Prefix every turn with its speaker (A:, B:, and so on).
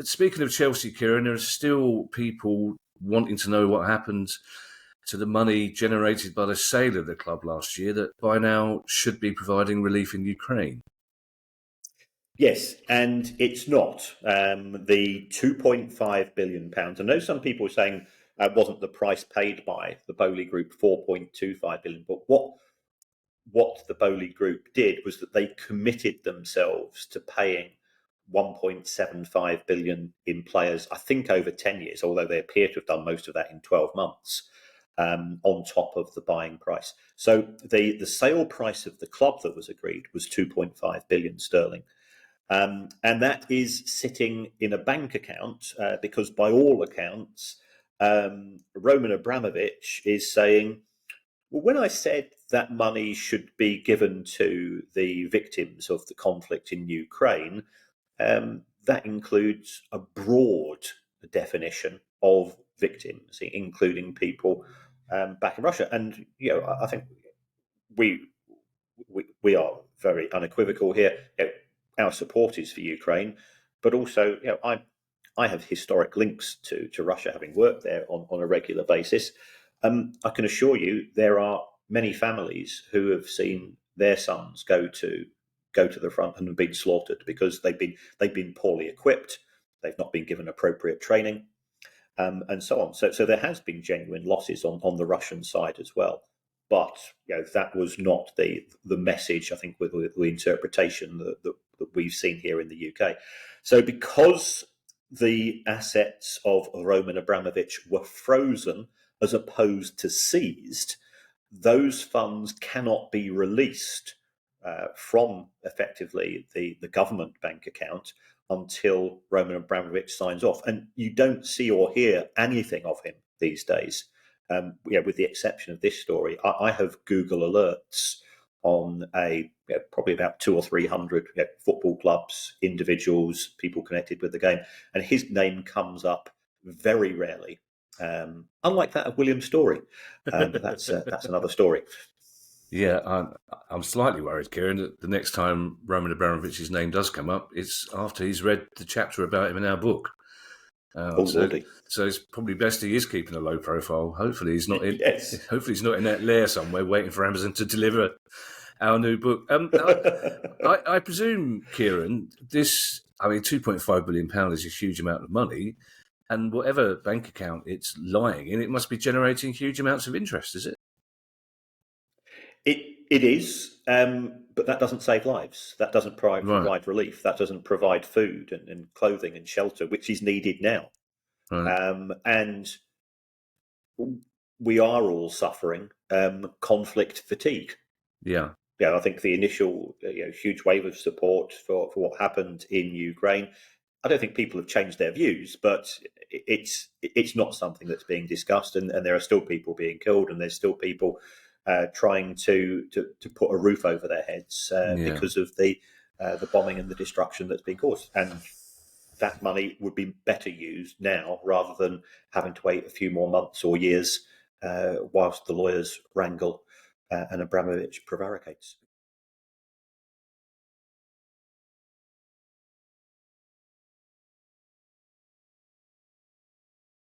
A: speaking of Chelsea, Kieran, there are still people wanting to know what happened to the money generated by the sale of the club last year that by now should be providing relief in Ukraine.
B: Yes, and it's not. The £2.5 billion. I know some people are saying wasn't the price paid by the Bowley Group £4.25 billion, but what the Bowley Group did was that they committed themselves to paying £1.75 billion in players, I think over 10 years, although they appear to have done most of that in 12 months, on top of the buying price. So the sale price of the club that was agreed was 2.5 billion sterling. And that is sitting in a bank account because by all accounts, Roman Abramovich is saying, well, when I said that money should be given to the victims of the conflict in Ukraine, that includes a broad definition of victims, including people back in Russia. And I think we are very unequivocal here. Our support is for Ukraine, but also I have historic links to Russia, having worked there on a regular basis. I can assure you there are many families who have seen their sons go to the front and have been slaughtered because they've been poorly equipped, they've not been given appropriate training, and so on. So there has been genuine losses on the Russian side as well. But that was not the message, I think, with the interpretation that we've seen here in the UK. So because the assets of Roman Abramovich were frozen as opposed to seized, those funds cannot be released from effectively the government bank account until Roman Abramovich signs off. And you don't see or hear anything of him these days. With the exception of this story, I have Google alerts on probably about 200 or 300 football clubs, individuals, people connected with the game, and his name comes up very rarely. Unlike that of William Storey, but that's another story.
A: Yeah, I'm slightly worried, Kieran, that the next time Roman Abramovich's name does come up, it's after he's read the chapter about him in our book. So it's probably best he is keeping a low profile. Hopefully he's not in.
B: Yes.
A: Hopefully he's not in that lair somewhere waiting for Amazon to deliver our new book. I presume, Kieran, £2.5 billion is a huge amount of money, and whatever bank account it's lying in, it must be generating huge amounts of interest, is it?
B: It is, but that doesn't save lives. That doesn't provide relief. That doesn't provide food and clothing and shelter, which is needed now. Right. And we are all suffering conflict fatigue.
A: Yeah.
B: I think the initial huge wave of support for what happened in Ukraine, I don't think people have changed their views, but it's not something that's being discussed, and there are still people being killed, and there's still people trying to put a roof over their heads because of the bombing and the destruction that's been caused. And that money would be better used now rather than having to wait a few more months or years whilst the lawyers wrangle and Abramovich prevaricates.